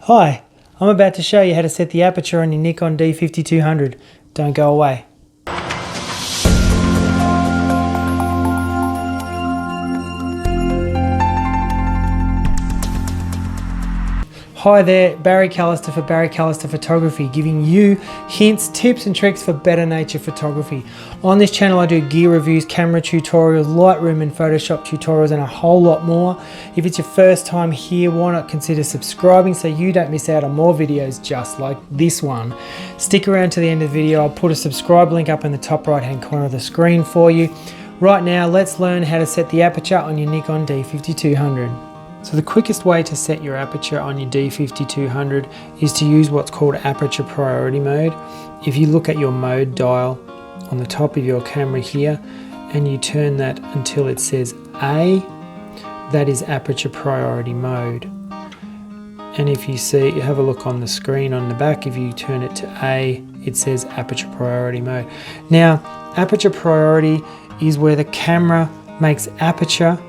Hi, I'm about to show you how to set the aperture on your Nikon D5200. Don't go away. Hi there, Barry Callister for Barry Callister Photography, giving you hints, tips and tricks for better nature photography. On this channel I do gear reviews, camera tutorials, Lightroom and Photoshop tutorials and a whole lot more. If it's your first time here, why not consider subscribing so you don't miss out on more videos just like this one. Stick around to the end of the video, I'll put a subscribe link up in the top right hand corner of the screen for you. Right now let's learn how to set the aperture on your Nikon D5200. So the quickest way to set your aperture on your D5200 is to use what's called aperture priority mode. If you look at your mode dial on the top of your camera here and you turn that until it says A, that is aperture priority mode. And if you see, have a look on the screen on the back, if you turn it to A, it says aperture priority mode. Now, aperture priority is where the camera makes aperture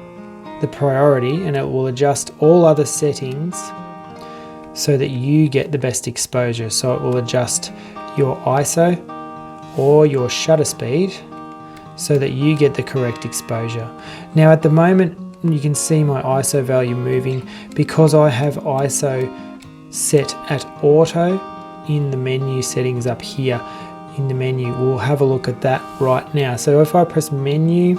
the priority and it will adjust all other settings so that you get the best exposure. So it will adjust your ISO or your shutter speed so that you get the correct exposure. Now at the moment you can see my ISO value moving because I have ISO set at auto in the menu settings up here in the menu. We'll have a look at that right now. So if I press menu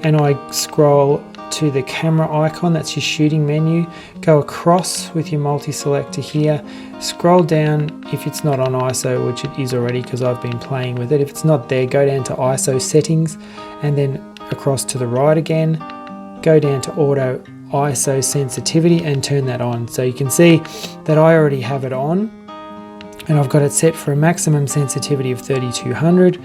and I scroll to the camera icon, that's your shooting menu, go across with your multi-selector here, scroll down if it's not on ISO, which it is already because I've been playing with it. If it's not there, go down to ISO settings and then across to the right again, go down to auto ISO sensitivity and turn that on. So you can see that I already have it on and I've got it set for a maximum sensitivity of 3200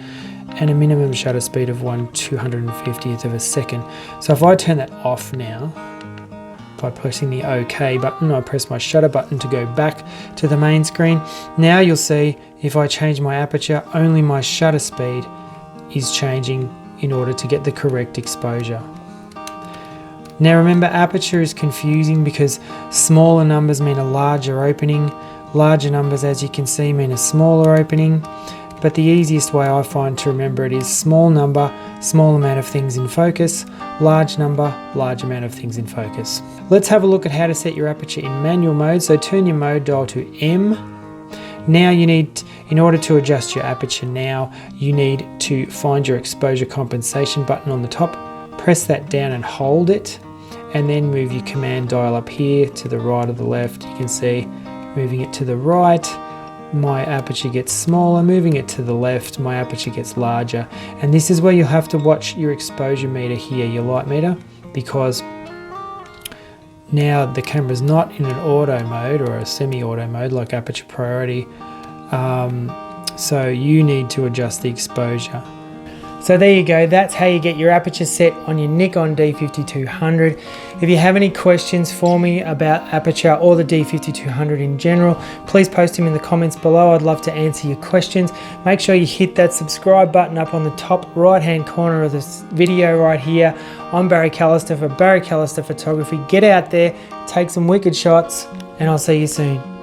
and a minimum shutter speed of 1/250th of a second. So if I turn that off now, by pressing the OK button, I press my shutter button to go back to the main screen. Now you'll see if I change my aperture, only my shutter speed is changing in order to get the correct exposure. Now remember, aperture is confusing because smaller numbers mean a larger opening. Larger numbers, as you can see, mean a smaller opening. But the easiest way I find to remember it is small number, small amount of things in focus, large number, large amount of things in focus. Let's have a look at how to set your aperture in manual mode. So turn your mode dial to M. Now you need, in order to adjust your aperture now, you need to find your exposure compensation button on the top, press that down and hold it, and then move your command dial up here to the right or the left. You can see moving it to the right, my aperture gets smaller, moving it to the left, my aperture gets larger. And this is where you'll have to watch your exposure meter here, your light meter, because now the camera's not in an auto mode or a semi-auto mode like aperture priority, so you need to adjust the exposure. So there you go, that's how you get your aperture set on your Nikon D5200. If you have any questions for me about aperture or the D5200 in general, please post them in the comments below. I'd love to answer your questions. Make sure you hit that subscribe button up on the top right hand corner of this video right here. I'm Barry Callister for Barry Callister Photography. Get out there, take some wicked shots, and I'll see you soon.